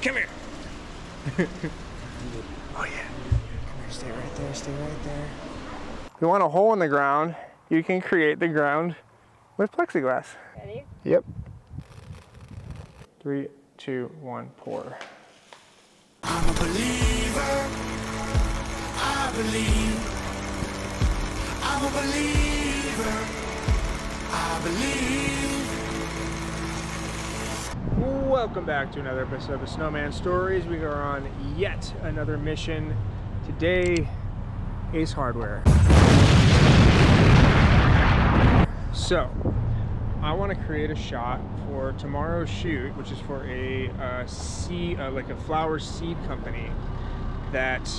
Come here. Oh yeah. Come here, stay right there, stay right there. If you want a hole in the ground, you can create the ground with plexiglass. Ready? Yep. 3, 2, 1, pour. I'm a believer. I believe. I'm a believer. I believe. Welcome back to another episode of Snowman Stories. We are on yet another mission. Today, Ace Hardware. So, I want to create a shot for tomorrow's shoot, which is for a like a flower seed company that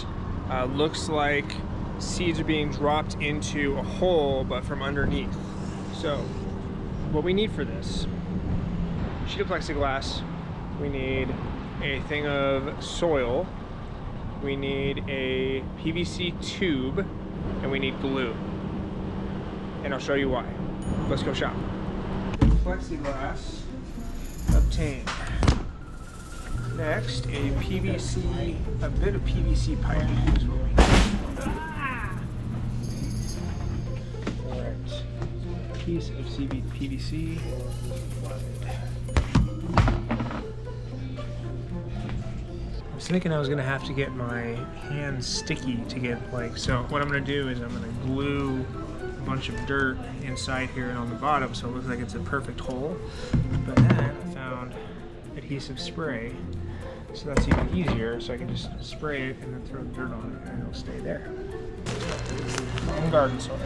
looks like seeds are being dropped into a hole, but from underneath. So, what we need for this: sheet of plexiglass, we need a thing of soil, we need a PVC tube, and we need glue. And I'll show you why. Let's go shop. Plexiglass obtained. Next, a bit of PVC pipe is what we need. Alright, piece of PVC. I was thinking I was gonna have to get my hands sticky to get so what I'm gonna do is I'm gonna glue a bunch of dirt inside here and on the bottom so it looks like it's a perfect hole. But then I found adhesive spray, so that's even easier, so I can just spray it and then throw the dirt on it and it'll stay there. And garden soil.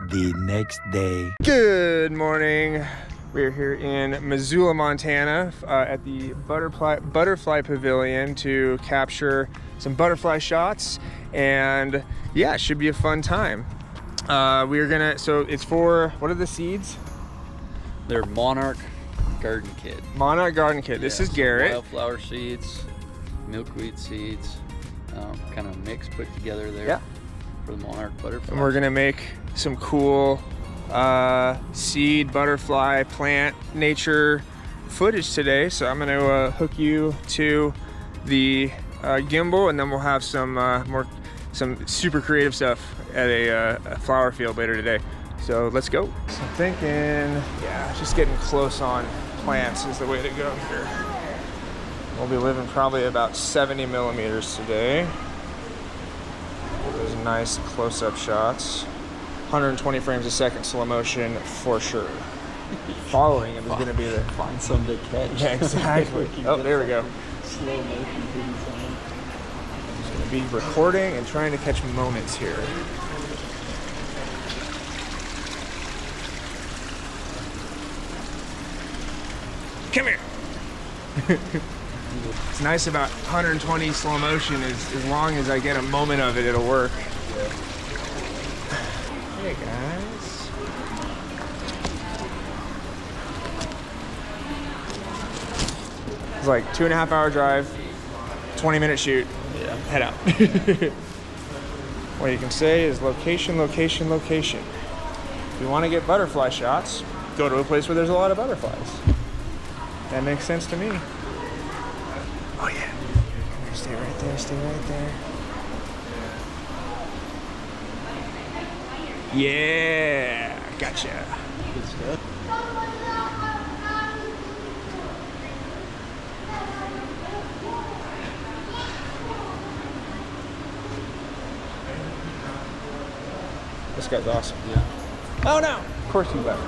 The next day. Good morning. We're here in Missoula, Montana at the Butterfly Pavilion to capture some butterfly shots, and yeah, it should be a fun time. So it's for, what are the seeds? They're Monarch Garden Kit. Monarch Garden Kit. This is Garrett. Wildflower seeds, milkweed seeds, kind of mix put together there. Yeah. For the Monarch butterfly. And we're gonna make some cool seed, butterfly, plant, nature footage today. So I'm gonna hook you to the gimbal, and then we'll have some super creative stuff at a flower field later today. So let's go. So I'm thinking, yeah, just getting close on plants is the way to go here. We'll be living probably about 70 millimeters today. Those nice close-up shots. 120 frames a second, slow motion for sure. Following him is going to be the... Find some to catch. Yeah, exactly. Oh, there we go. Slow motion. I'm just going to be recording and trying to catch moments here. Come here. It's nice about 120 slow motion is as long as I get a moment of it, it'll work. Hey guys. It's like 2.5 hour drive, 20-minute shoot. Yeah. Head out. What you can say is location, location, location. If you want to get butterfly shots, go to a place where there's a lot of butterflies. That makes sense to me. Oh yeah. Come here, stay right there, stay right there. Yeah, gotcha. Good stuff. This guy's awesome. Yeah. Oh no! Of course he left.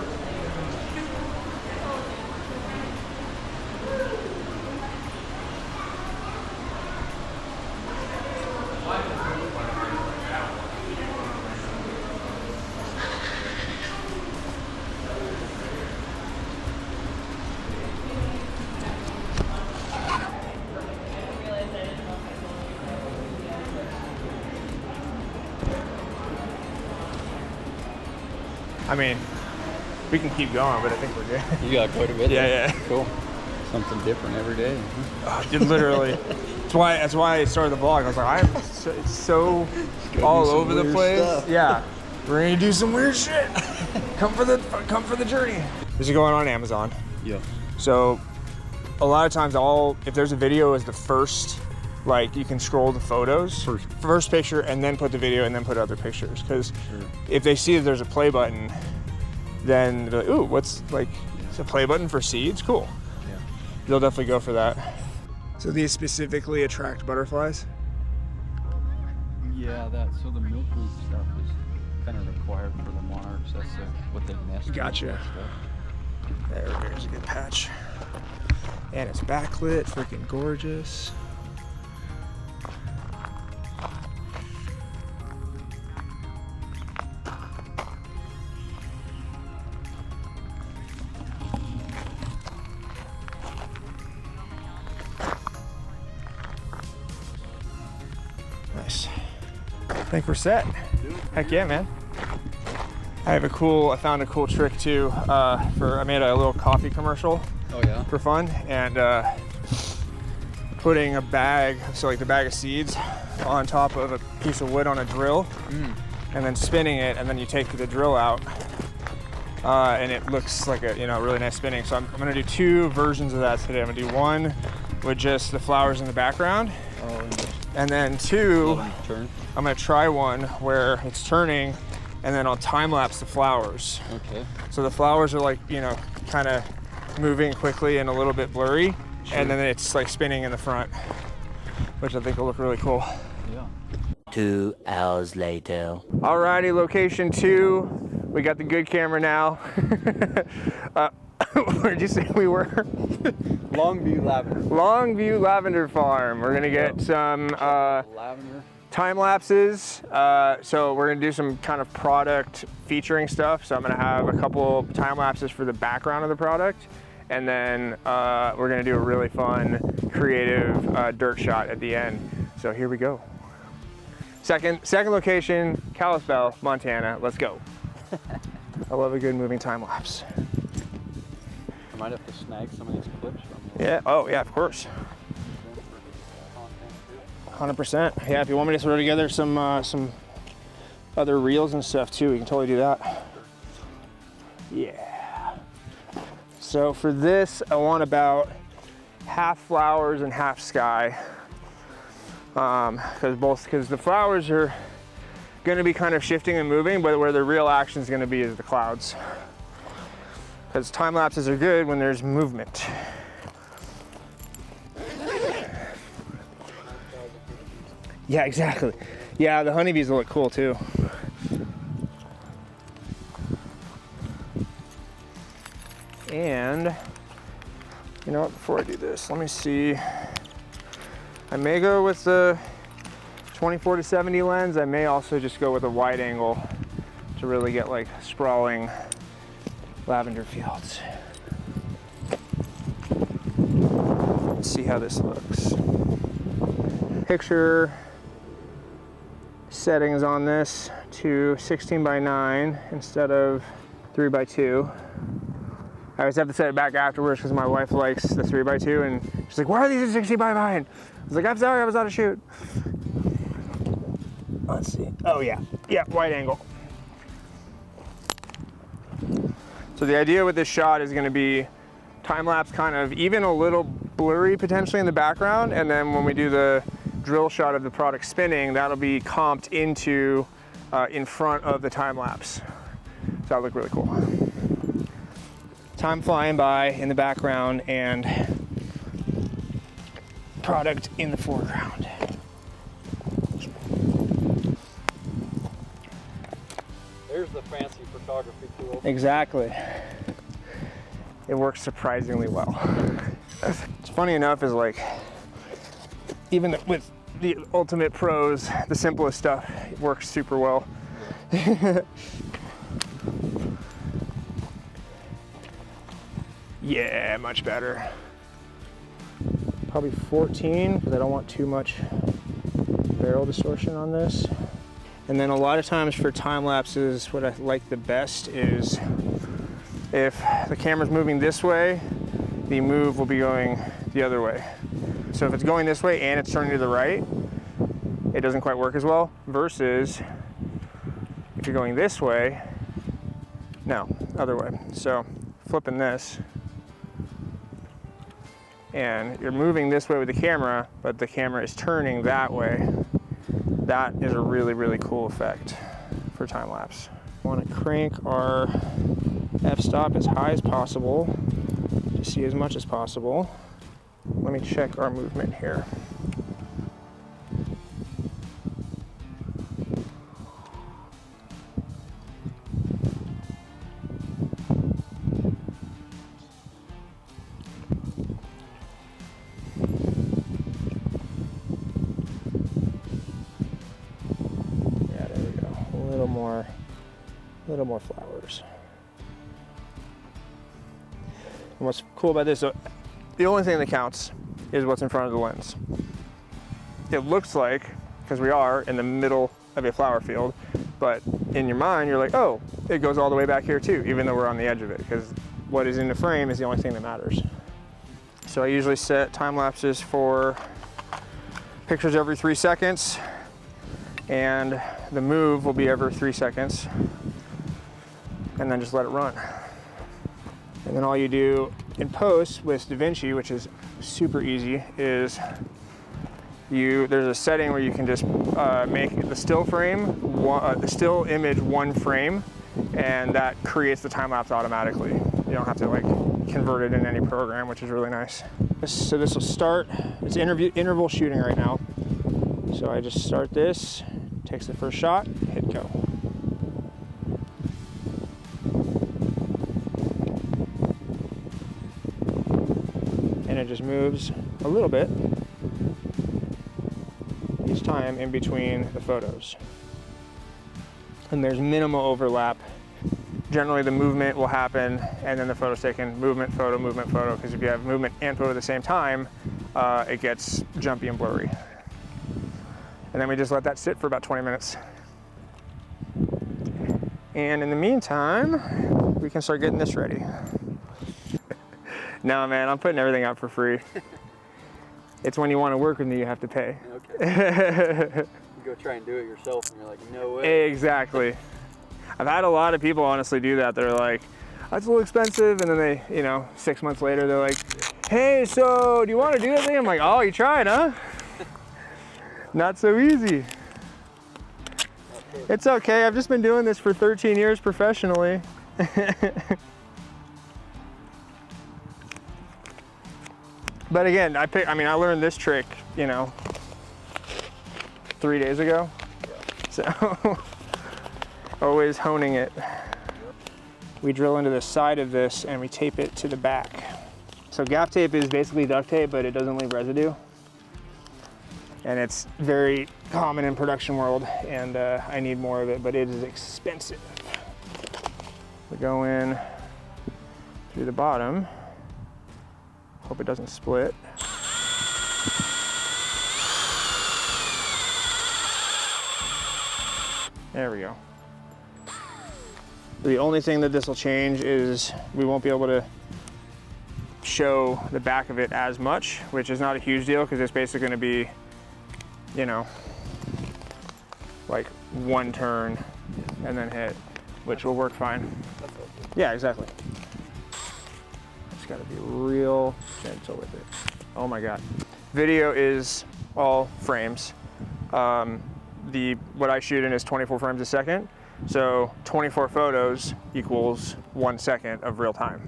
I mean, we can keep going, but I think we're good. You got quite a bit. Yeah, there. yeah. Cool. Something different every day. Oh, dude, literally. That's why I started the vlog. I was like, it's so all over the place. Stuff. Yeah, we're gonna do some weird shit. Come for the journey. This is going on Amazon. Yeah. So a lot of times if there's a video as the first, like you can scroll the photos, first picture and then put the video and then put other pictures. Because if they see that there's a play button, then they're like, ooh, what's like, it's a play button for seeds? Cool. Yeah. They'll definitely go for that. So these specifically attract butterflies? Yeah, so the milkweed stuff is kind of required for the monarchs. That's what they nest. Gotcha. There's a good patch. And it's backlit, freaking gorgeous. Nice. I think we're set. Heck yeah, man. I found a cool trick too. I made a little coffee commercial. Oh yeah. For fun, and putting a bag, so like the bag of seeds, on top of a piece of wood on a drill, and then spinning it, and then you take the drill out, and it looks like a really nice spinning. So I'm gonna do 2 versions of that today. I'm gonna do one with just the flowers in the background, and then 2, I'm gonna try one where it's turning, and then I'll time lapse the flowers. Okay. So the flowers are like kind of moving quickly and a little bit blurry, and then it's like spinning in the front, which I think will look really cool. Yeah. 2 hours later. Alrighty, location 2. We got the good camera now. Where did you say we were? Longview Lavender. Longview Lavender Farm. We're gonna get some lavender time lapses. So we're gonna do some kind of product featuring stuff. So I'm gonna have a couple time lapses for the background of the product. And then we're gonna do a really fun, creative dirt shot at the end. So here we go. Second location, Kalispell, Montana. Let's go. I love a good moving time lapse. I might have to snag some of these clips from you. Yeah. Oh yeah, of course. 100%. Yeah. If you want me to throw together some other reels and stuff too, we can totally do that. Yeah. So for this, I want about half flowers and half sky, because the flowers are going to be kind of shifting and moving, but where the real action is going to be is the clouds. Because time lapses are good when there's movement. Yeah, exactly. Yeah, the honeybees will look cool too. And you know what, before I do this, let me see. I may go with the 24-70 lens. I may also just go with a wide angle to really get like sprawling lavender fields. Let's see how this looks. Picture settings on this to 16:9 instead of 3:2. I always have to set it back afterwards because my wife likes the 3:2, and she's like, "Why are these at 16:9?" I was like, "I'm sorry, I was on a shoot." Let's see. Oh yeah, wide angle. So the idea with this shot is going to be time lapse, kind of even a little blurry potentially in the background, and then when we do the drill shot of the product spinning, that'll be comped into in front of the time lapse. So that'll look really cool. Time flying by in the background and product in the foreground. There's the fancy photography tool. Exactly. It works surprisingly well. It's funny enough is like, even with the ultimate pros, the simplest stuff works super well. Yeah, much better. Probably 14, because I don't want too much barrel distortion on this. And then a lot of times for time lapses, what I like the best is if the camera's moving this way, the move will be going the other way. So if it's going this way and it's turning to the right, it doesn't quite work as well, versus if you're going this way, no, other way. So flipping this, and you're moving this way with the camera, but the camera is turning that way. That is a really, really cool effect for time lapse. We want to crank our f-stop as high as possible to see as much as possible. Let me check our movement here. A little more flowers. And what's cool about this, so the only thing that counts is what's in front of the lens. It looks like, because we are in the middle of a flower field, but in your mind you're like, oh, it goes all the way back here too, even though we're on the edge of it, because what is in the frame is the only thing that matters. So I usually set time lapses for pictures every 3 seconds, and the move will be every 3 seconds, and then just let it run. And then all you do in post with DaVinci, which is super easy, is there's a setting where you can just make the still frame, the still image one frame, and that creates the time lapse automatically. You don't have to like convert it in any program, which is really nice. So this will start, it's interval shooting right now. So I just start this, takes the first shot, hit go. And it just moves a little bit each time in between the photos. And there's minimal overlap. Generally the movement will happen and then the photo's taken, movement, photo, because if you have movement and photo at the same time, it gets jumpy and blurry. And then we just let that sit for about 20 minutes. And in the meantime, we can start getting this ready. No, man, I'm putting everything out for free. It's when you want to work with me, you have to pay. Okay. You go try and do it yourself and you're like, no way. Exactly. I've had a lot of people honestly do that. They're like, that's a little expensive. And then they, 6 months later, they're like, hey, so do you want to do that thing? I'm like, oh, you tried, huh? Not so easy. It's okay, I've just been doing this for 13 years professionally. But again, I learned this trick, 3 days ago. So, always honing it. We drill into the side of this and we tape it to the back. So gaff tape is basically duct tape, but it doesn't leave residue. And it's very common in production world, and I need more of it, but it is expensive. We go in through the bottom. Hope it doesn't split. There we go. The only thing that this will change is we won't be able to show the back of it as much, which is not a huge deal because it's basically going to be, like one turn and then hit, which will work fine. Yeah, exactly. Just gotta be real gentle with it. Oh my God. Video is all frames. What I shoot in is 24 frames a second. So 24 photos equals 1 second of real time.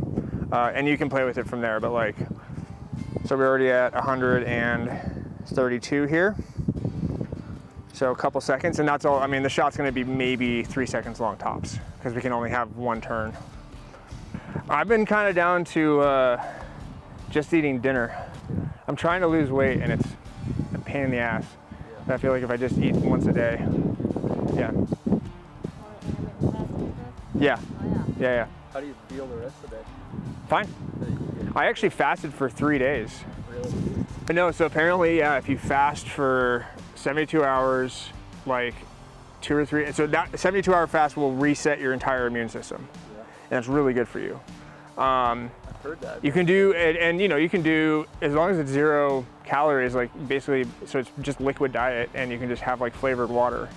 And you can play with it from there, but so we're already at 132 here. So a couple seconds, and that's all. The shot's gonna be maybe 3 seconds long tops, because we can only have one turn. I've been kind of down to just eating dinner. I'm trying to lose weight, and it's a pain in the ass. Yeah. I feel like if I just eat once a day, yeah. Yeah. Yeah. How do you feel the rest of the day? Fine. I actually fasted for 3 days. Really? But no, so apparently, yeah, if you fast for 72 hours, 2 or 3, so that 72-hour fast will reset your entire immune system. Yeah. And it's really good for you. I've heard that. You can do, and you can do, as long as it's 0 calories, basically, so it's just liquid diet, and you can just have flavored water.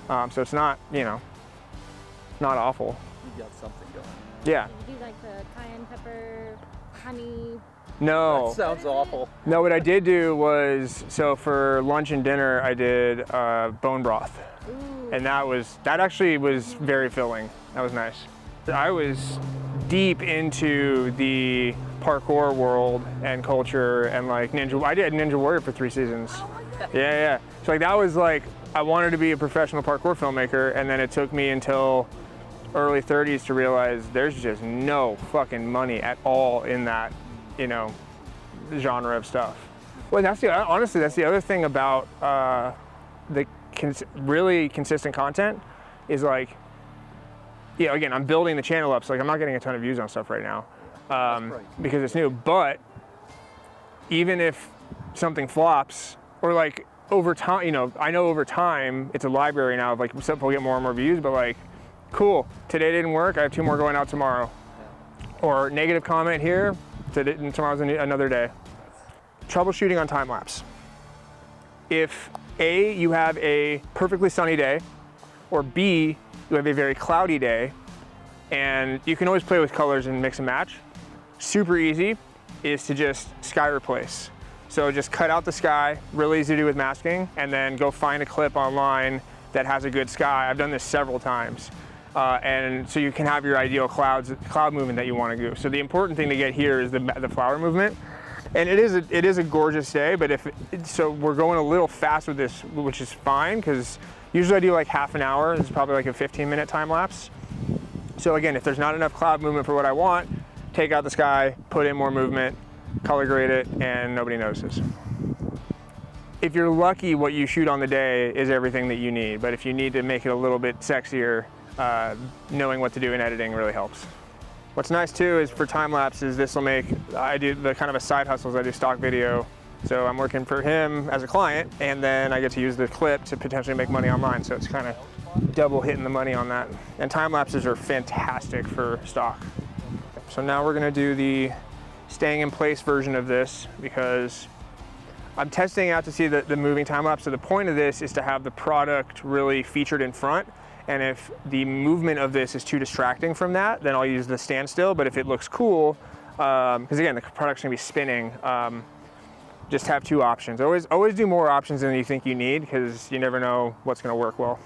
So it's not, not awful. You've got something going. Yeah. You do the cayenne pepper, honey, No. That sounds awful. No, what I did do was, so for lunch and dinner, I did bone broth. And that actually was very filling. That was nice. I was deep into the parkour world and culture and like Ninja. I did Ninja Warrior for 3 seasons. Yeah. So like that was like, I wanted to be a professional parkour filmmaker, and then it took me until early 30s to realize there's just no fucking money at all in that, you know, genre of stuff. Well, honestly, that's the other thing about the really consistent content is like, yeah, again, I'm building the channel up, so like I'm not getting a ton of views on stuff right now because it's new. But even if something flops, or like over time, you know, I know over time it's a library now of like stuff will get more and more views, but like, cool, today didn't work, I have 2 more going out tomorrow. Or negative comment here, and tomorrow's another day. Troubleshooting on time lapse. If A, you have a perfectly sunny day, or B, you have a very cloudy day, and you can always play with colors and mix and match. Super easy is to just sky replace. So just cut out the sky, really easy to do with masking, and then go find a clip online that has a good sky. I've done this several times. And so you can have your ideal cloud movement that you want to do. So the important thing to get here is the flower movement. And it is a gorgeous day, but so we're going a little fast with this, which is fine, because usually I do like half an hour. This is probably like a 15-minute time lapse. So again, if there's not enough cloud movement for what I want, take out the sky, put in more movement, color grade it, and nobody notices. If you're lucky, what you shoot on the day is everything that you need. But if you need to make it a little bit sexier, knowing what to do in editing really helps. What's nice too is for time lapses, this will make, I do the kind of a side hustles, I do stock video. So I'm working for him as a client, and then I get to use the clip to potentially make money online. So it's kind of double hitting the money on that. And time lapses are fantastic for stock. So now we're gonna do the staying in place version of this, because I'm testing out to see the moving time lapse. So the point of this is to have the product really featured in front. And if the movement of this is too distracting from that, then I'll use the standstill. But if it looks cool, because again, the product's gonna be spinning, just have 2 options. Always do more options than you think you need, because you never know what's gonna work well.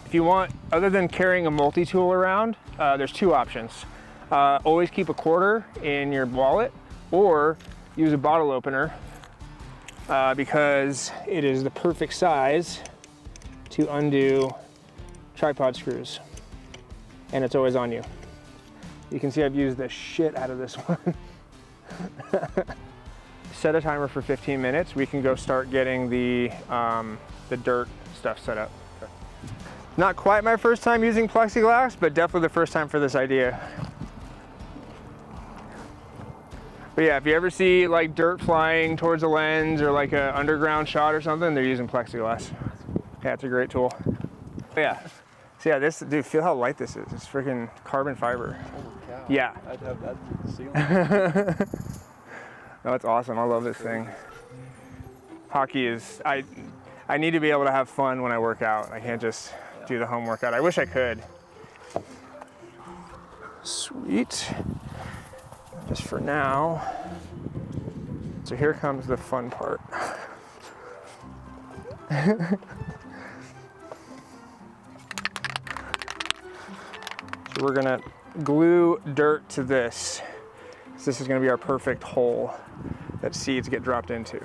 If you want, other than carrying a multi-tool around, there's 2 options. Always keep a quarter in your wallet, or use a bottle opener, because it is the perfect size to undo tripod screws, and it's always on you. You can see I've used the shit out of this one. Set a timer for 15 minutes. We can go start getting the dirt stuff set up. Okay. Not quite my first time using plexiglass, but definitely the first time for this idea. But yeah, if you ever see like dirt flying towards a lens or like an underground shot or something, they're using plexiglass. Yeah, it's a great tool. Yeah. So yeah, this, dude, feel how light this is. It's freaking carbon fiber. Holy cow. Yeah. I'd have that through the ceiling. No, it's awesome. I love this thing. Hockey is, I need to be able to have fun when I work out. I can't just do the home workout. I wish I could. Sweet. Just for now. So here comes the fun part. So we're gonna glue dirt to this. So this is gonna be our perfect hole that seeds get dropped into.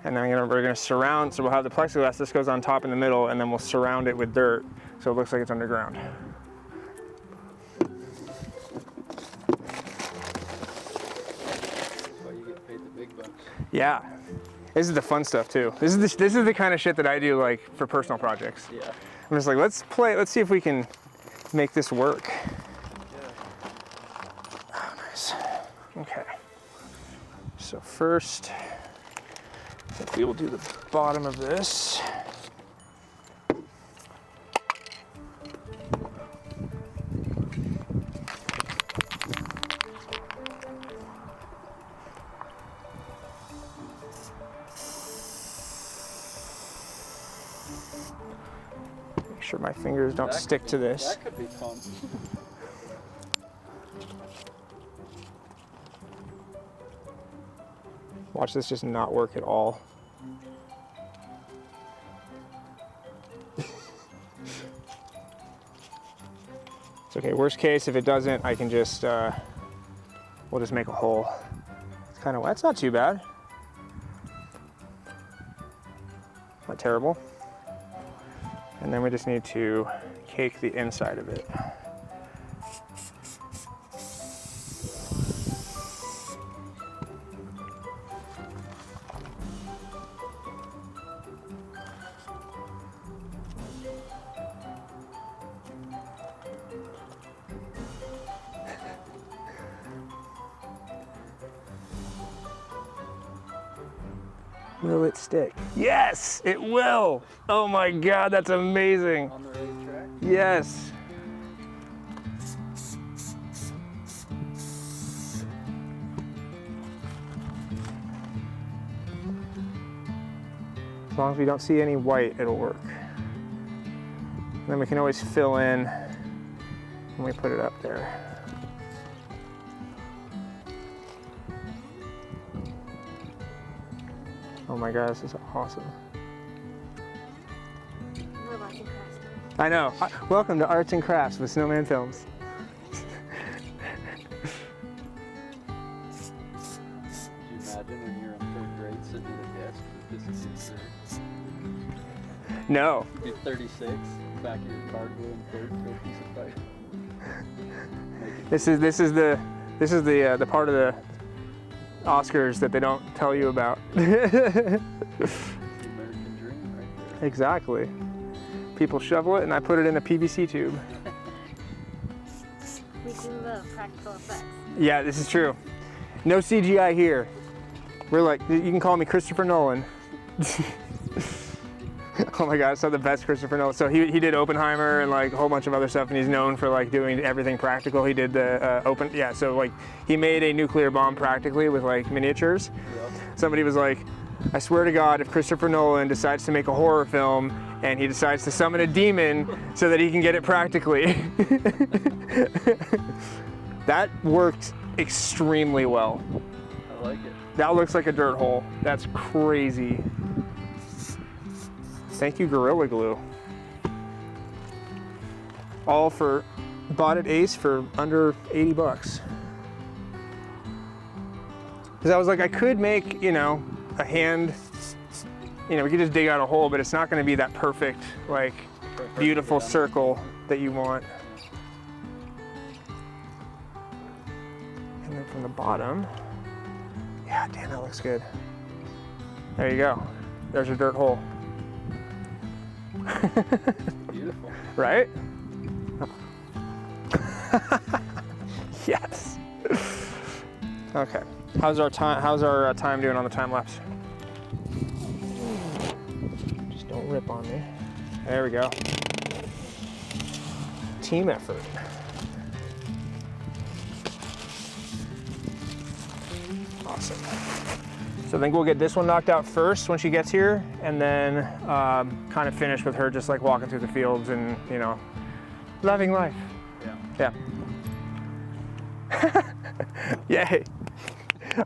And then we're gonna surround, so we'll have the plexiglass, this goes on top in the middle, and then we'll surround it with dirt so it looks like it's underground. Yeah, this is the fun stuff too. This is the kind of shit that I do like for personal projects. Yeah. I'm just like, let's see if we can make this work. Yeah. Oh, nice. Okay. So first, I think we will do the bottom of this. Make sure my fingers don't stick to this. That could be fun. Watch this just not work at all. It's okay, worst case, if it doesn't, I can just, we'll just make a hole. It's kind of, that's not too bad. Not terrible. And then we just need to cake the inside of it. Will it stick? Yes, it will. Oh my God, that's amazing. On the racetrack? Yes. As long as we don't see any white, it'll work. And then we can always fill in when we put it up there. Oh my God, this is awesome. I know. Welcome to Arts and Crafts with Snowman Films. Do you imagine when you're in 3rd grade sitting at a desk with this is No. You're 36, back of your car doing 3rd to a piece of paper. This is the part of the Oscars that they don't tell you about. The American dream right there. Exactly. People shovel it and I put it in a PVC tube. We do love practical effects. Yeah, this is true. No CGI here. We're like, you can call me Christopher Nolan. Oh my God, it's not the best Christopher Nolan. So he did Oppenheimer and like a whole bunch of other stuff, and he's known for like doing everything practical. He did the so like he made a nuclear bomb practically with like miniatures. Yep. Somebody was like, I swear to God, if Christopher Nolan decides to make a horror film and he decides to summon a demon so that he can get it practically. That worked extremely well. I like it. That looks like a dirt hole. That's crazy. Thank you, Gorilla Glue. All for, bought at Ace for under 80 bucks. Because I was like, I could make, you know, a hand, you know, we could just dig out a hole, but it's not going to be that perfect, like, beautiful circle that you want. And then from the bottom, yeah, damn, that looks good. There you go. There's your dirt hole. Beautiful. Right? Yes. Okay. How's our time doing on the time lapse? Just don't rip on me. There we go. Team effort. Awesome. So I think we'll get this one knocked out first when she gets here, and then kind of finish with her just like walking through the fields and, you know, loving life. Yeah. Yeah. Yay.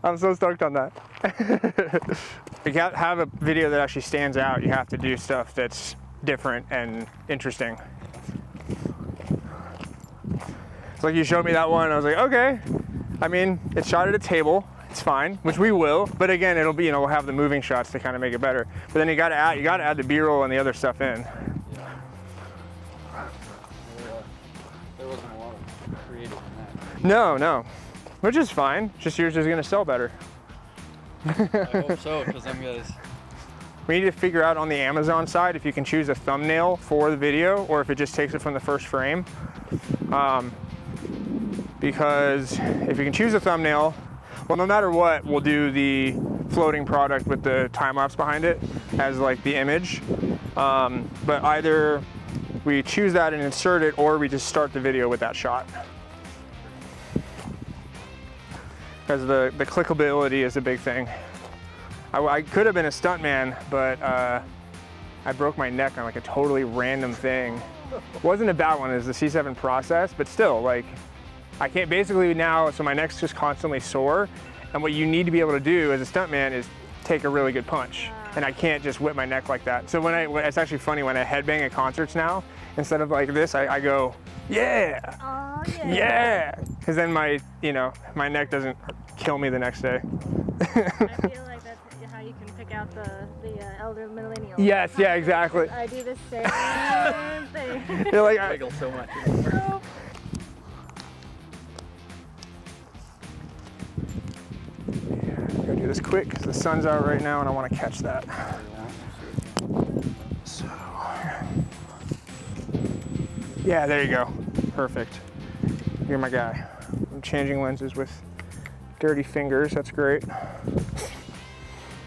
I'm so stoked on that. You can't have a video that actually stands out. You have to do stuff that's different and interesting. It's like you showed me that one, I was like, okay. I mean, it's shot at a table. It's fine, which we will, but again, it'll be, you know, we'll have the moving shots to kind of make it better. But then you gotta add the B-roll and the other stuff in. Yeah. There wasn't a lot of creative in that. No, which is fine. Just yours is gonna sell better. I hope so, because them guys. We need to figure out on the Amazon side if you can choose a thumbnail for the video or if it just takes it from the first frame. Because if you can choose a thumbnail, well, no matter what, we'll do the floating product with the time lapse behind it as like the image. But either we choose that and insert it, or we just start the video with that shot. Because the clickability is a big thing. I could have been a stuntman, but I broke my neck on like a totally random thing. It wasn't a bad one, it was the C7 process, but still, like, I can't basically now, so my neck's just constantly sore, And what you need to be able to do as a stuntman is take a really good punch. And I can't just whip my neck like that. So it's actually funny when I headbang at concerts now, instead of like this, I go, yeah, Oh, yeah. yeah. Because then my neck doesn't kill me the next day. I feel like that's how you can pick out the elder millennials. Yes, yeah, exactly. I do the same thing. You're like, Wiggle so much. Oh, gotta do this quick because the sun's out right now and I want to catch that. So, yeah, there you go. Perfect. You're my guy. I'm changing lenses with dirty fingers. That's great.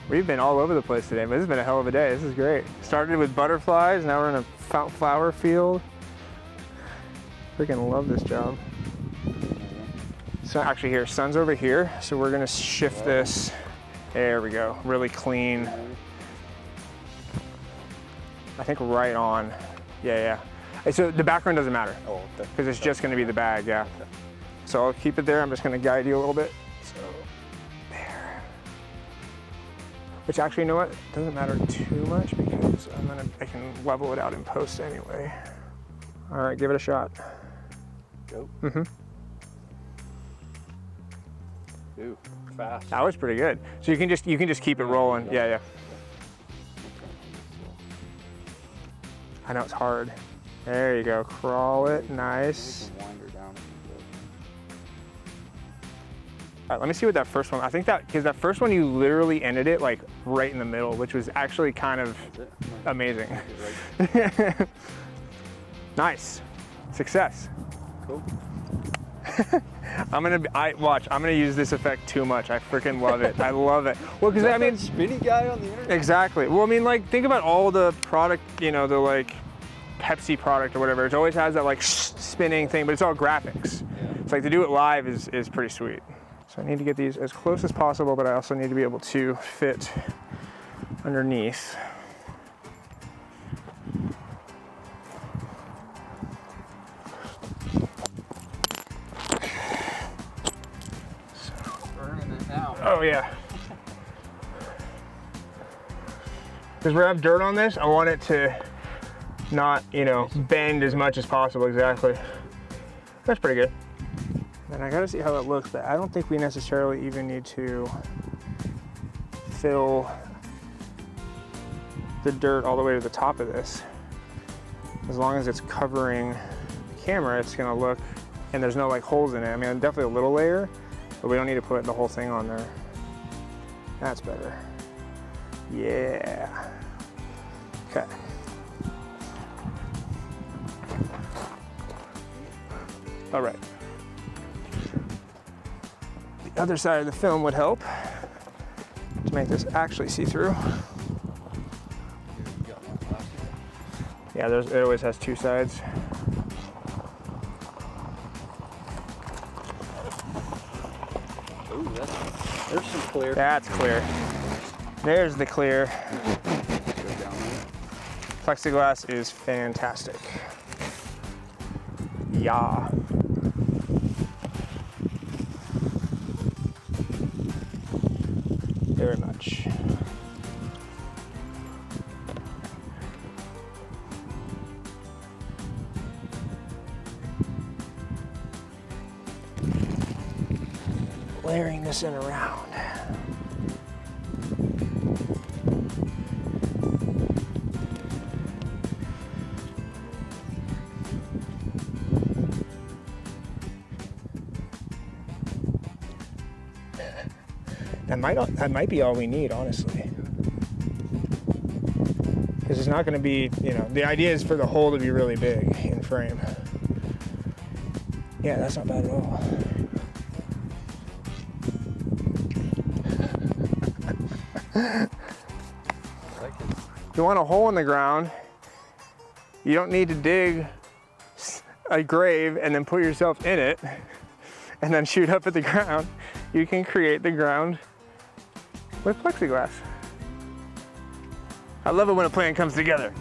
We've been all over the place today, but this has been a hell of a day. This is great. Started with butterflies, now we're in a flower field. Freaking love this job. So actually here, sun's over here, so we're gonna shift this. There we go, really clean. I think right on. Yeah. So the background doesn't matter, because it's just gonna be the bag, yeah. So I'll keep it there, I'm just gonna guide you a little bit. So, there. Which actually, you know what? Doesn't matter too much because I can level it out in post anyway. All right, give it a shot. Go. Mm-hmm. Ooh, fast. That was pretty good. So you can just keep it rolling. Yeah. I know it's hard. There you go. Crawl it. Nice. You can wind her down a bit. All right, let me see what that first one. I think because that first one you literally ended it like right in the middle, which was actually kind of amazing. Right. Nice. Success. Cool. I'm gonna use this effect too much. I freaking love it. I love it. Well, because I mean, spinny guy on the internet. exactly. Well, I mean, like think about all the product, the like Pepsi product or whatever. It always has that like spinning thing, but it's all graphics. Yeah. It's like to do it live is pretty sweet. So I need to get these as close as possible, but I also need to be able to fit underneath. Burning it now. Oh yeah. Because we have dirt on this, I want it to not, bend as much as possible. Exactly. That's pretty good. And I gotta see how it looks, but I don't think we necessarily even need to fill the dirt all the way to the top of this. As long as it's covering the camera, it's gonna look, and there's no like holes in it. I mean, definitely a little layer, but we don't need to put the whole thing on there. That's better. Yeah. Okay. All right. The other side of the film would help to make this actually see-through. Yeah, it always has two sides. Ooh, there's some clear. That's clear. There's the clear. Go down there. Plexiglass is fantastic. Yeah. Very much. Layering this in around. That might be all we need, honestly. Because it's not going to be, the idea is for the hole to be really big in frame. Yeah, that's not bad at all. If you want a hole in the ground, you don't need to dig a grave and then put yourself in it and then shoot up at the ground. You can create the ground with plexiglass. I love it when a plan comes together.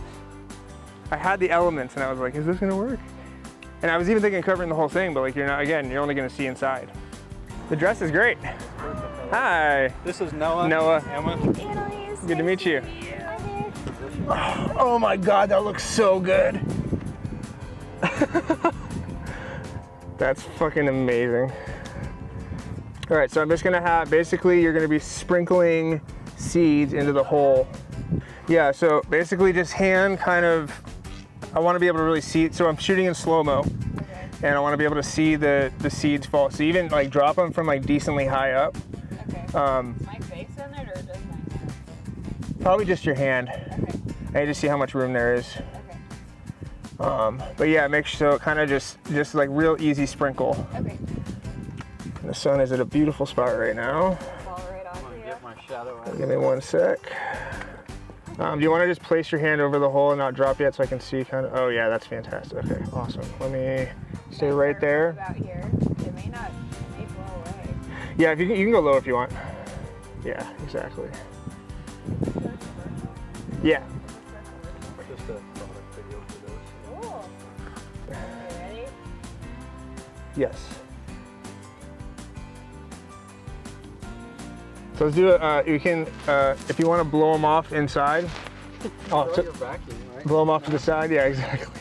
I had the elements and I was like, is this gonna work? And I was even thinking of covering the whole thing, but like you're only gonna see inside. The dress is great. Perfect. Hi. This is Noah. Noah. Emma. Annalise, Good to meet you. Hi there. Oh my God, that looks so good. That's fucking amazing. All right, so I'm just gonna have, basically you're gonna be sprinkling seeds into the hole. Yeah, so basically just hand kind of, I wanna be able to really see it. So I'm shooting in slow-mo. And I wanna be able to see the seeds fall. So even like drop them from like decently high up. Okay. Is my face in it or just my hand? Probably just your hand. Okay. I need to see how much room there is. Okay. But yeah, make sure it kind of just like real easy sprinkle. Okay. And the sun is at a beautiful spot right now. Fall right off I'm gonna here. get my shadow out. Give me 1 sec. Do you want to just place your hand over the hole and not drop yet so I can see kind of? Oh yeah, that's fantastic. Okay, awesome. Let me stay right there. About here. It may blow away. Yeah, if you can go low if you want. Yeah, exactly. Yeah. Just a product video for those. Cool. You ready? Yes. So let's do it. You can, if you want to blow them off inside. Oh, Throw so your vacuum, right? blow them off to the side. Yeah, exactly.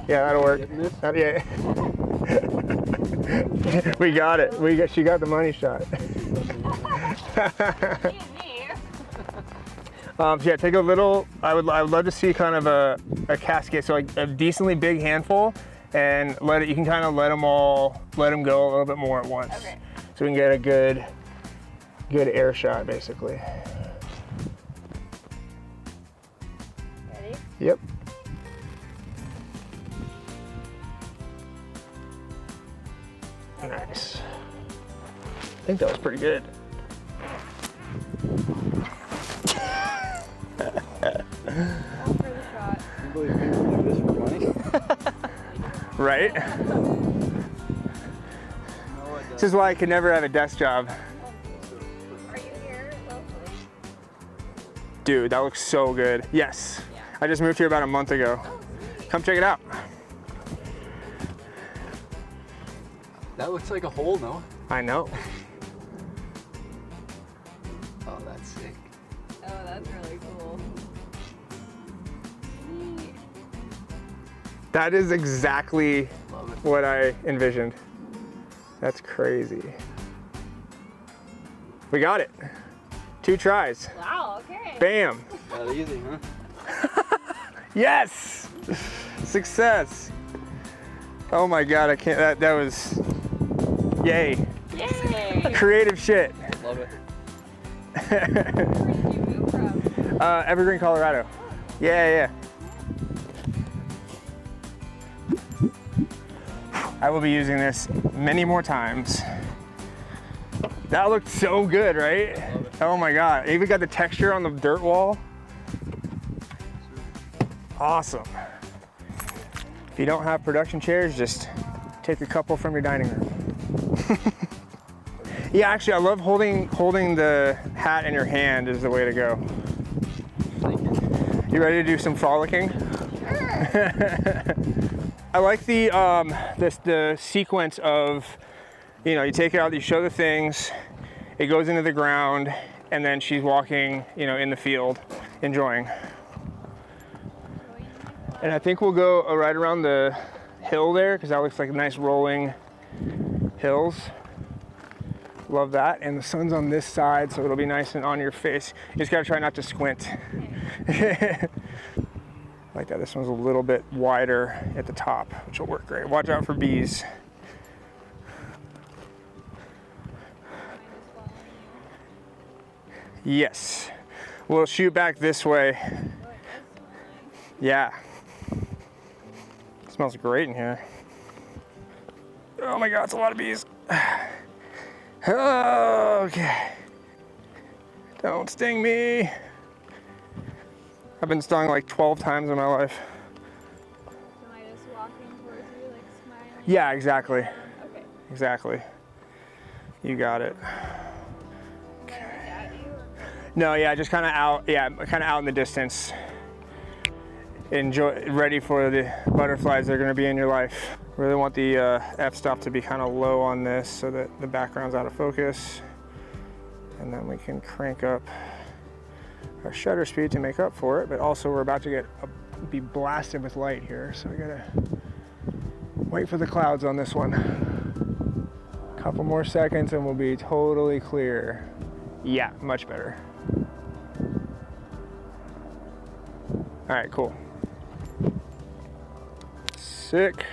Yeah, that'll work. Getting this? Yeah. We got it. She got the money shot. So yeah, take a little. I would love to see kind of a cascade. So like a decently big handful, and you can kind of let them go a little bit more at once. Okay. So we can get a good air shot, basically. Ready? Yep. Nice. I think that was pretty good. All for the shot. I believe people do this for money. Right? This is why I could never have a desk job. Are you here locally? Dude, that looks so good. Yes. Yeah. I just moved here about a month ago. Come check it out. That looks like a hole, no? I know. Oh, that's sick. Oh, that's really cool. Neat. That is exactly Love it. what I envisioned. That's crazy. We got it. 2 tries. Wow, okay. Bam. That easy, huh? Yes! Success. Oh my God, I can't, that was, yay. Yay! Creative shit. Love it. Where did you move from? Evergreen, Colorado. Yeah. I will be using this many more times. That looked so good, right? Love it. Oh my God, it even got the texture on the dirt wall. Awesome. If you don't have production chairs, just take a couple from your dining room. Yeah, actually, I love holding the hat in your hand is the way to go. Thank you. You ready to do some frolicking? I like the sequence of, you take it out, you show the things, it goes into the ground, and then she's walking, in the field, enjoying. And I think we'll go right around the hill there, because that looks like nice rolling hills. Love that. And the sun's on this side, so it'll be nice and on your face. You just gotta try not to squint. Like that. This one's a little bit wider at the top, which will work great. Watch out for bees. Yes. We'll shoot back this way. Yeah. It smells great in here. Oh my God, it's a lot of bees. Okay. Don't sting me. I've been stung like 12 times in my life. Am I just walking towards you, like smiling? Yeah, exactly. Okay. Exactly. You got it. Is that you? No, yeah, just kind of out. Yeah, kind of out in the distance. Ready for the butterflies that are going to be in your life. Really want the f-stop to be kind of low on this so that the background's out of focus. And then we can crank up our shutter speed to make up for it, but also we're about to be blasted with light here, so we gotta wait for the clouds on this one. Couple more seconds and we'll be totally clear. Yeah, much better. All right, cool. Sick.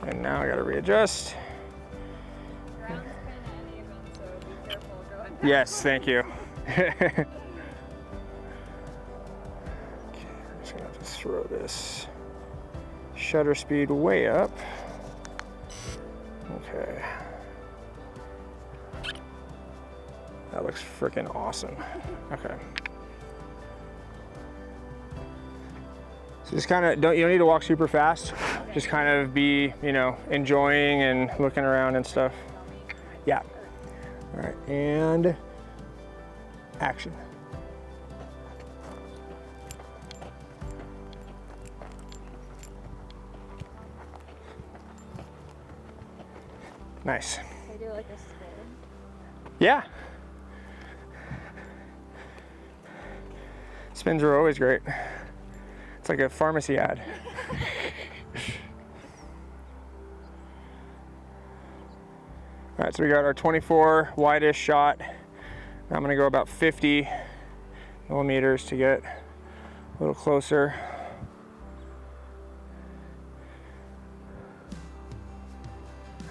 And now I gotta readjust. Ground's kind of uneven, so be careful going back. Yes, thank you. Okay, I'm just gonna have to throw this shutter speed way up. Okay. That looks freaking awesome. Okay. So just kind of, you don't need to walk super fast. Just kind of be, you know, enjoying and looking around and stuff. Yeah. All right, and action. Nice. I do like a spin. Yeah. Spins are always great. It's like a pharmacy ad. All right, so we got our 24 wide-ish shot. I'm gonna go about 50 millimeters to get a little closer.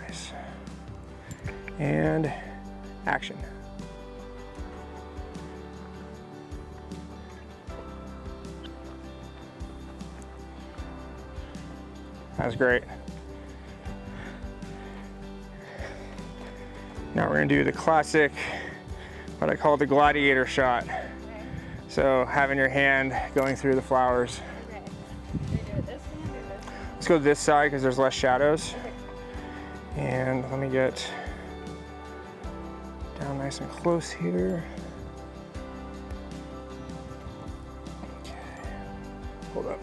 Nice. And action. That's great. Now we're gonna do the classic, what I call the gladiator shot. Okay. So having your hand going through the flowers. Okay. Do we do it this hand or this hand? Let's go this side because there's less shadows. Okay. And let me get down nice and close here. Okay. Hold up.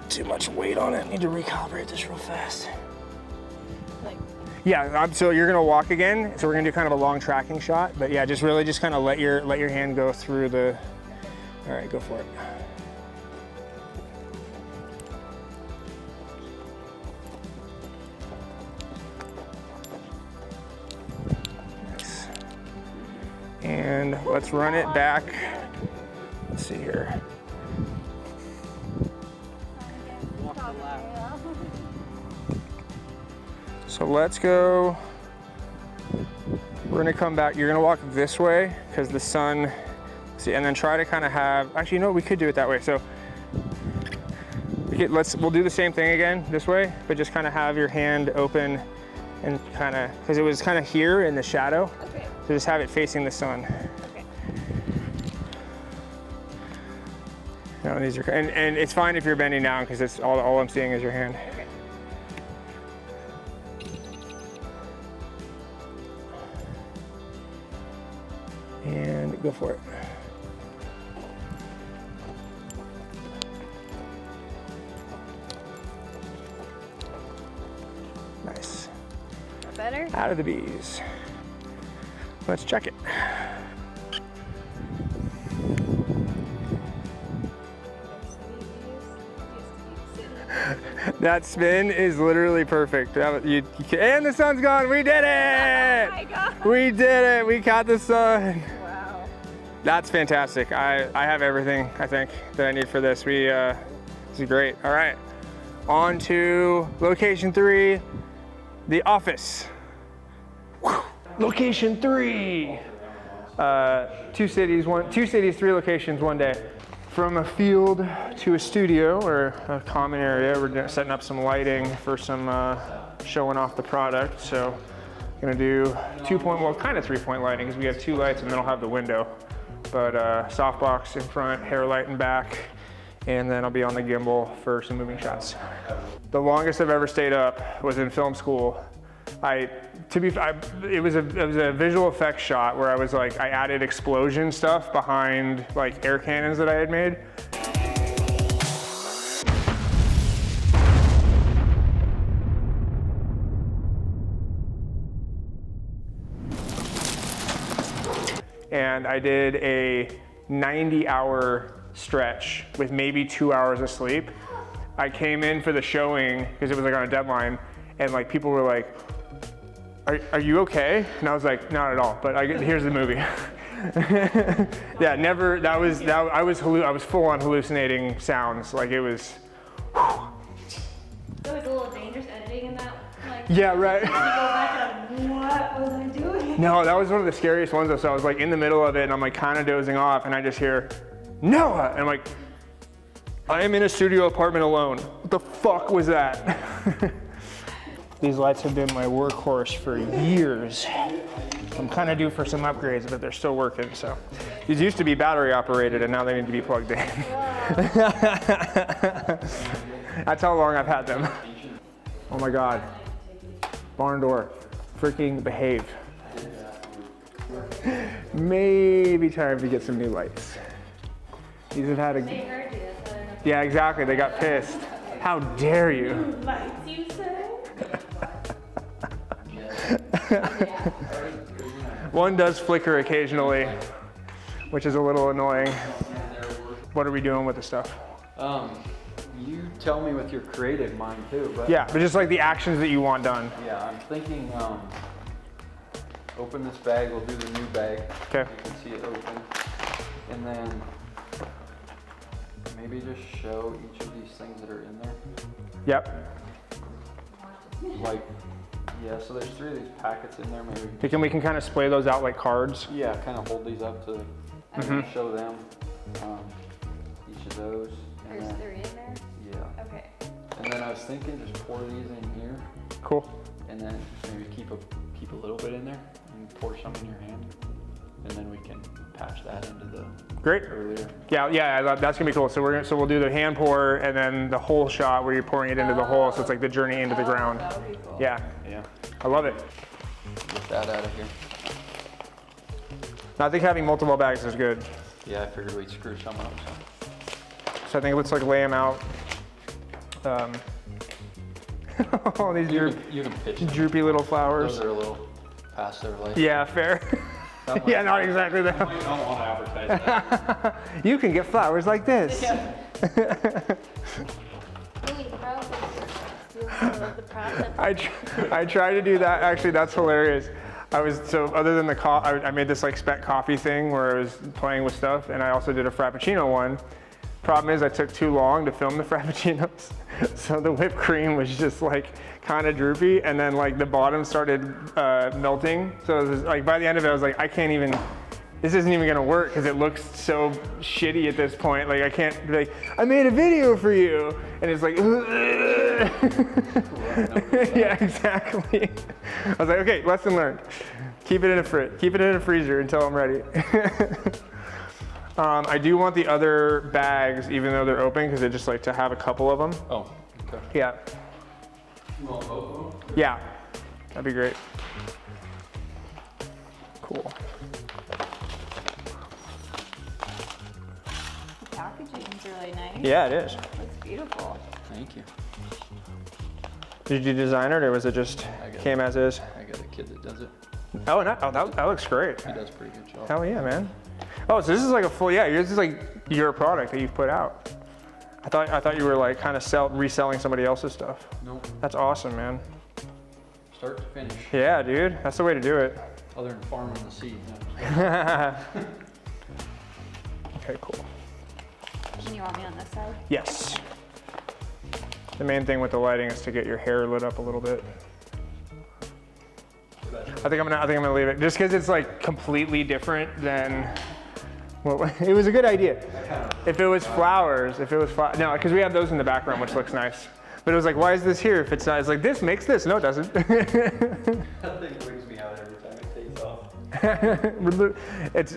Too much weight on it. Need to recalibrate this real fast. Like, Yeah, so you're gonna walk again. So we're gonna do kind of a long tracking shot, but yeah, just really just kind of let your hand go through the. All right, go for it. Nice. And let's run it back. Let's see here. So let's go, we're gonna come back, you're gonna walk this way because the sun, see, and then try to kind of have, actually, you know what, we could do it that way. So we'll do the same thing again this way, but just kind of have your hand open and kind of, because it was kind of here in the shadow. okay. So just have it facing the sun. Okay. No, these are, and it's fine if you're bending down because it's all I'm seeing is your hand. Okay. And go for it. Nice. Better? Out of the bees. Let's check it. That spin is literally perfect. And the sun's gone. We did it! Oh my God. We did it. We caught the sun. Wow. That's fantastic. I have everything, I think, that I need for this. This is great. All right. On to location 3, the office. Whew. Location 3. 2 cities, 3 locations, 1 day. From a field to a studio or a common area, we're setting up some lighting for some showing off the product. So gonna do 2-point, well, kind of 3-point lighting because we have 2 lights and then I'll have the window. But softbox in front, hair light in back, and then I'll be on the gimbal for some moving shots. The longest I've ever stayed up was in film school. It was a visual effects shot where I added explosion stuff behind like air cannons that I had made. and I did a 90-hour stretch with maybe 2 hours of sleep. I came in for the showing because it was like on a deadline, and like people were like, are you okay? And I was like, not at all, but here's the movie. Yeah, never, I was full on hallucinating sounds. Like it was, It's always a little dangerous editing in that. Like, yeah, right. you go back and what was I doing? No, that was one of the scariest ones though. So I was like in the middle of it and I'm like kind of dozing off and I just hear, Noah! And I'm like, I am in a studio apartment alone. What the fuck was that? These lights have been my workhorse for years. I'm kind of due for some upgrades, but they're still working, so. These used to be battery operated and now they need to be plugged in. That's how long I've had them. Oh my God. Barn door, freaking behave. Maybe time to get some new lights. These have had a, They heard you. That's why they're not yeah, exactly, they got pissed. How dare you? lights, you say? One does flicker occasionally, which is a little annoying. What are we doing with the stuff? You tell me with your creative mind too, but Yeah, but just like the actions that you want done. yeah, I'm thinking open this bag, we'll do the new bag. Okay. You can see it open. And then maybe just show each of these things that are in there. Yep. Like, yeah, so there's 3 of these packets in there, maybe. We can kind of splay those out like cards. Yeah, kind of hold these up to show them each of those. And There's then, 3 in there? yeah. Okay. And then I was thinking just pour these in here, Cool. and then maybe keep a little bit in there, and pour some in your hand, and then we can patch that into the Great. earlier. Yeah, that's gonna be cool. So we'll do the hand pour and then the hole shot where you're pouring it into the hole, so it's like the journey into the ground. That would be cool. Yeah, Yeah. I love it. Get that out of here. I think having multiple bags is good. Yeah, I figured we'd screw some up. So I think let's like lay them out. All these You can pitch them. droopy little flowers. Those are a little past their life. Yeah, fair. Yeah, not exactly that. I don't want to advertise that. You can get flowers like this. Really proud of the process. I try to do that. Actually, that's hilarious. Other than the I made this like spec coffee thing where I was playing with stuff, and I also did a Frappuccino one. Problem is I took too long to film the Frappuccinos. So the whipped cream was just like kind of droopy, and then like the bottom started melting. So it was like by the end of it, I was like, this isn't even gonna work because it looks so shitty at this point. Like I can't be like, I made a video for you. And it's like, yeah, exactly. I was like, okay, lesson learned. Keep it in a freezer until I'm ready. I do want the other bags, even though they're open, because I just like to have a couple of them. Oh, okay. Yeah. You want both of them? Yeah, that'd be great. Cool. The packaging's really nice. Yeah, it is. Looks beautiful. Thank you. Did you design it, or was it just came as is? I got a kid that does it. Oh, no, that looks great. He does a pretty good job. Hell yeah, man. Oh, so this is like a full, yeah, this is like your product that you've put out. I thought you were like kind of reselling somebody else's stuff. Nope. That's awesome, man. Start to finish. Yeah, dude, that's the way to do it. Other than farming the seed. Okay, cool. And you want me on this side? Yes. The main thing with the lighting is to get your hair lit up a little bit. I think I'm gonna leave it just because it's like completely different than. Well, it was a good idea. If it was flowers, no, because we have those in the background, which looks nice. But it was like, why is this here if it's not? It's like, this makes this. No, it doesn't. That thing brings me out every time it takes off.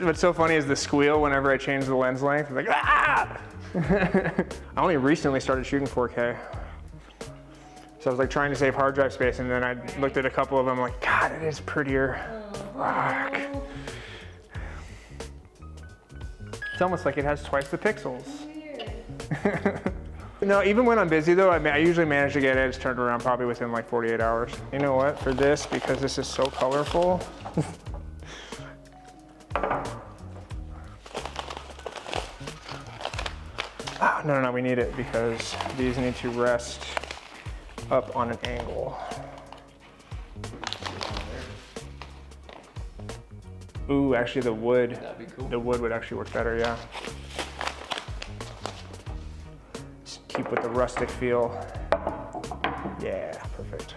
What's so funny is the squeal whenever I change the lens length. It's like, ah! I only recently started shooting 4K. So I was like trying to save hard drive space, and then I looked at a couple of them like, God, it is prettier. Fuck. It's almost like it has twice the pixels. No, even when I'm busy though, I usually manage to get edits turned around probably within like 48 hours. You know what, for this, because this is so colorful, No, we need it because these need to rest up on an angle. Ooh, actually the wood. That'd be cool. The wood would actually work better, yeah. Just keep with the rustic feel. Yeah, perfect.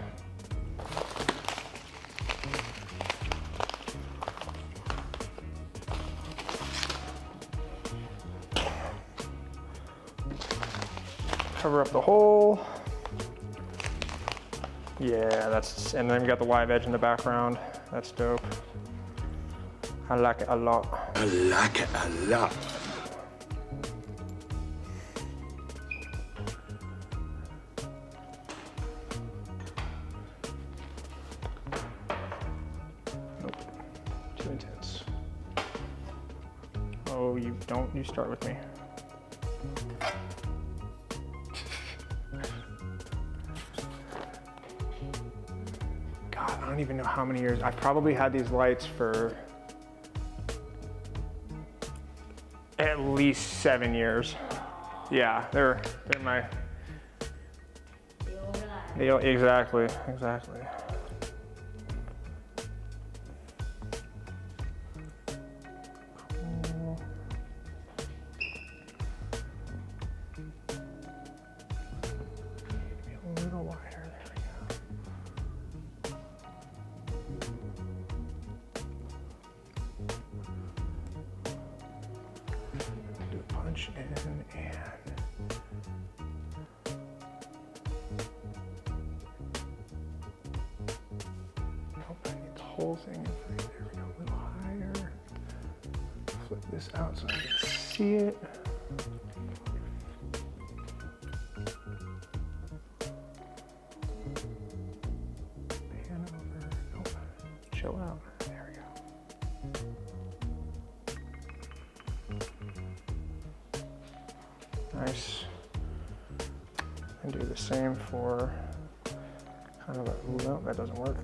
Cover up the hole. Yeah, and then we got the live edge in the background. That's dope. I like it a lot. I like it a lot. Nope, too intense. Oh, you start with me. God, I don't even know how many years. I've probably had these lights for at least 7 years. Yeah, they're my. Exactly. A little wider, there we go. Do a punch in and nope, I need the whole thing. There we go, a little higher. Flip this out so I can see it. Pan over. Nope. Chill out. There we go. Nice. And do the same for kind of a, no, that doesn't work.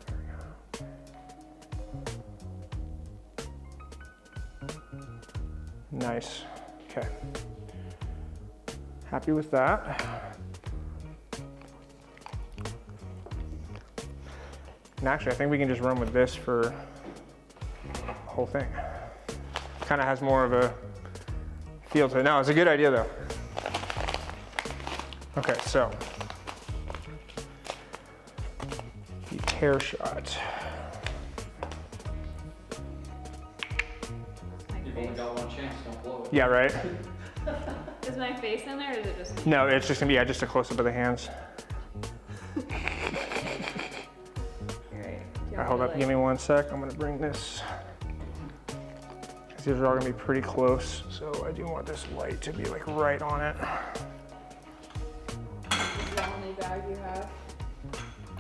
There we go. Nice. Okay. Happy with that. And actually, I think we can just run with this for the whole thing. Kind of has more of a feel to it. No, it's a good idea though. Okay, so the tear shot. You've only got one chance, don't blow it. Yeah, right? Is my face in there or is it just? No, it's just gonna be, yeah, just a close up of the hands. Right. All right, hold up, give me 1 sec. I'm gonna bring this. These are all gonna be pretty close, so I do want this light to be like right on it. This is the only bag you have.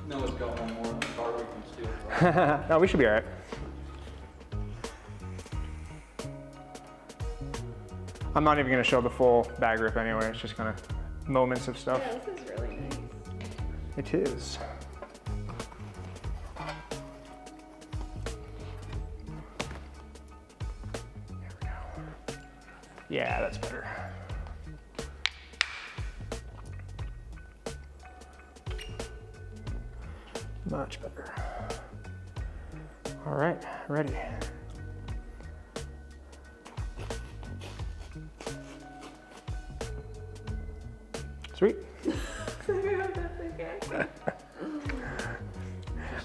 No, it's got one more in the car we can steal. No, we should be all right. I'm not even gonna show the full bag rip anyway. It's just kind of moments of stuff. Yeah, this is really nice. It is. There we go. Yeah, that's better. Much better. All right, ready. Sweet.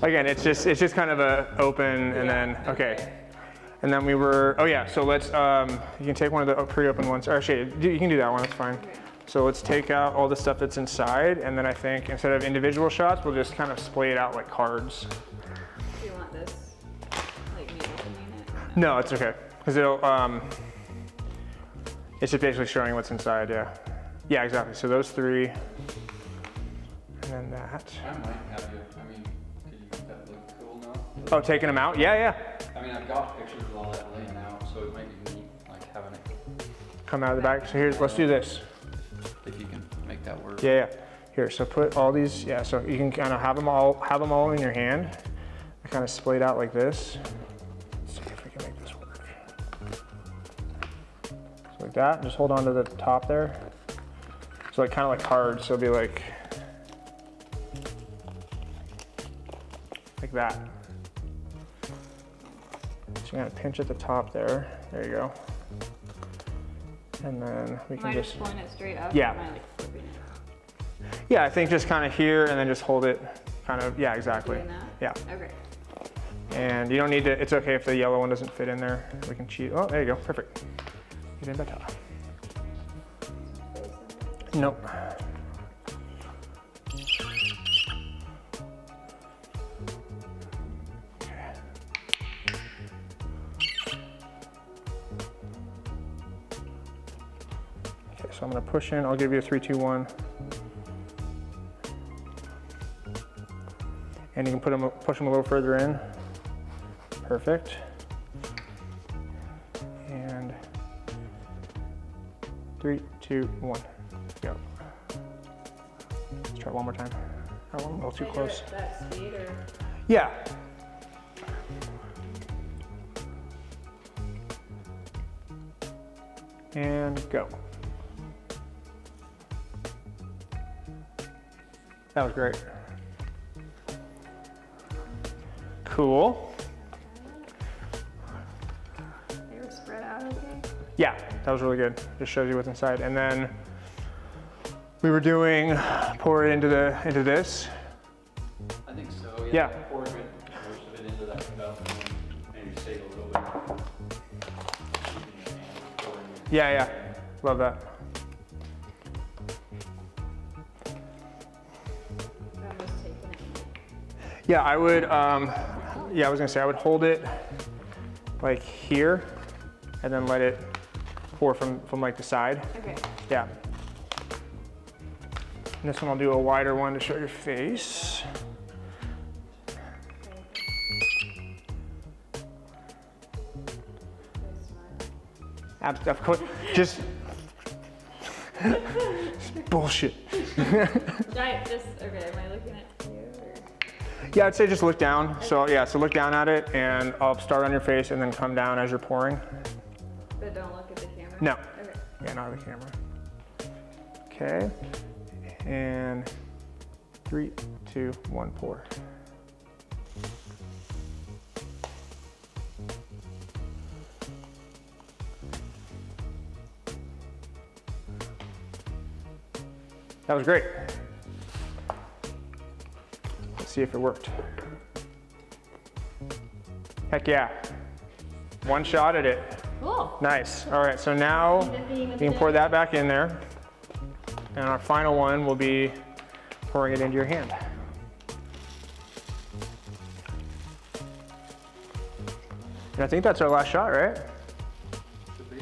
Again, it's just kind of a open and then, okay. And then we were, oh yeah, so let's, you can take one of the pre-open ones, or actually, you can do that one, that's fine. So let's take out all the stuff that's inside, and then I think instead of individual shots, we'll just kind of splay it out like cards. Do you want this, like me opening it? No, it's okay, because it'll, it's just basically showing what's inside, yeah. Yeah, exactly, so those three, and then that. I might have you, I mean, could you make that look cool now? Oh, taking them out? Yeah, yeah. I mean, I've got pictures of all that laying out, so it might be neat, like having it, Come out of the back, so here's, let's do this. if you can make that work. Yeah, yeah. Here, so put all these, yeah, so you can kind of have them all in your hand. I kind of splayed out like this. Let's see if we can make this work. So like that, just hold on to the top there. So like kind of like hard, so it'll be like that. So you're gonna pinch at the top there. There you go. And then we can Am I just pulling it straight up? Yeah. Or am I like flipping it? yeah, I think just kind of here and then just hold it kind of, yeah, exactly. Doing that? Yeah. Okay. And you don't need to, it's okay if the yellow one doesn't fit in there. We can cheat. Oh, there you go, perfect. Even better. Nope. Okay, so I'm gonna push in. I'll give you a 3, 2, 1. And you can push them a little further in. Perfect. And 3, 2, 1. Go. Let's try it one more time. That one a little too close. That speed or? Yeah. And go. That was great. Cool. They were spread out okay? Yeah, that was really good. Just shows you what's inside. And then we were doing, pour it into this. I think so, Yeah. Pour it, most of it into that cup and then maybe save a little bit. Keeping your hand pouring it. Yeah, love that. I'm just taking it. Yeah, I would, yeah, I was gonna say I would hold it like here and then let it pour from like the side. Okay. Yeah. And this one I'll do a wider one to show your face. Of course, just bullshit. Okay, am I looking at you or? Yeah, I'd say just look down. So yeah, so look down at it and I'll start on your face and then come down as you're pouring. But don't look at the camera? No. Okay. Yeah, not the camera. Okay. And 3, 2, 1, pour. That was great. Let's see if it worked. Heck yeah. One shot at it. Cool. Nice. All right, so now you can pour that back in there. And our final one will be pouring it into your hand. And I think that's our last shot, right? Should be.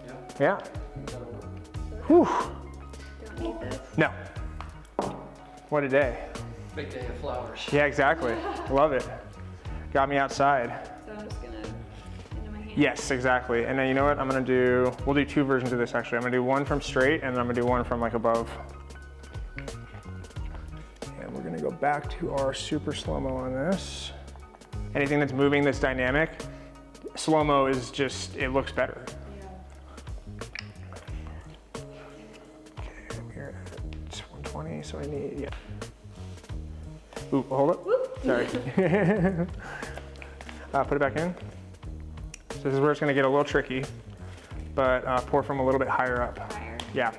Yeah. Yeah. That'll work. Whew. Don't need this. No. What a day. Big day of flowers. Yeah, exactly. Love it. Got me outside. So I'm just gonna into my hand. Yes, exactly. And then you know what? We'll do 2 versions of this actually. I'm gonna do one from straight and then I'm gonna do one from like above. And we're gonna go back to our super slow-mo on this. Anything that's moving that's dynamic, slow-mo is just, it looks better. Okay, we're at 120, so I need, yeah. Ooh, hold it. Sorry. Put it back in. So this is where it's gonna get a little tricky, but pour from a little bit higher up. Higher. Yeah,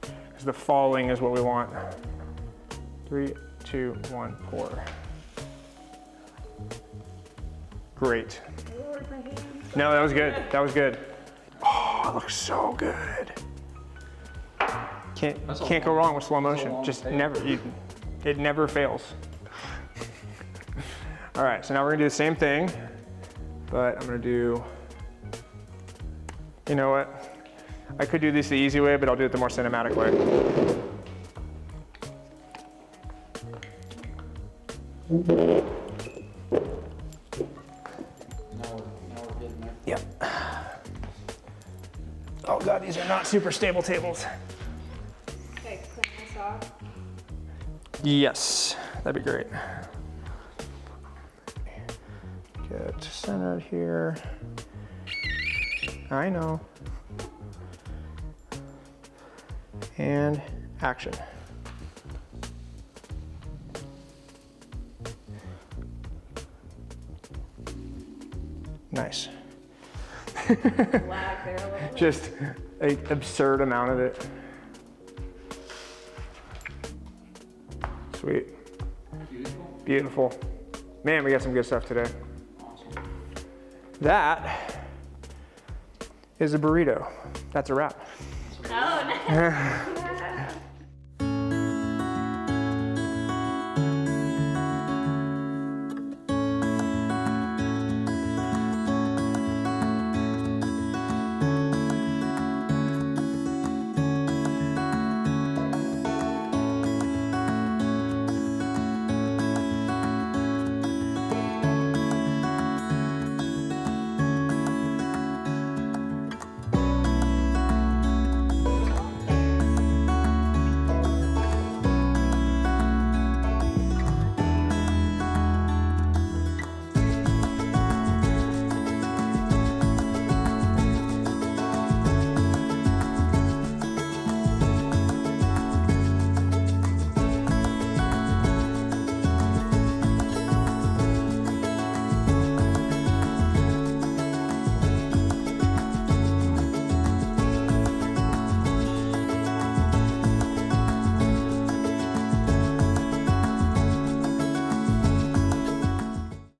because the falling is what we want. 3, 2, 1, pour. Great. Lord, my hands. No, that was good. That was good. Oh, it looks so good. Can't go wrong with slow motion. Just never. It never fails. All right, so now we're gonna do the same thing, but I'm gonna do. You know what? I could do this the easy way, but I'll do it the more cinematic way. Now we're getting there. Yep. Oh God, these are not super stable tables. Okay, clean this off. Yes, that'd be great. Get centered here. I know. And action. Nice. Black there a little bit. Just an absurd amount of it. Sweet. Beautiful. Man, we got some good stuff today. That is a burrito. That's a wrap. Oh, nice.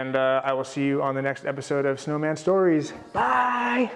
And I will see you on the next episode of Snowman Stories. Bye!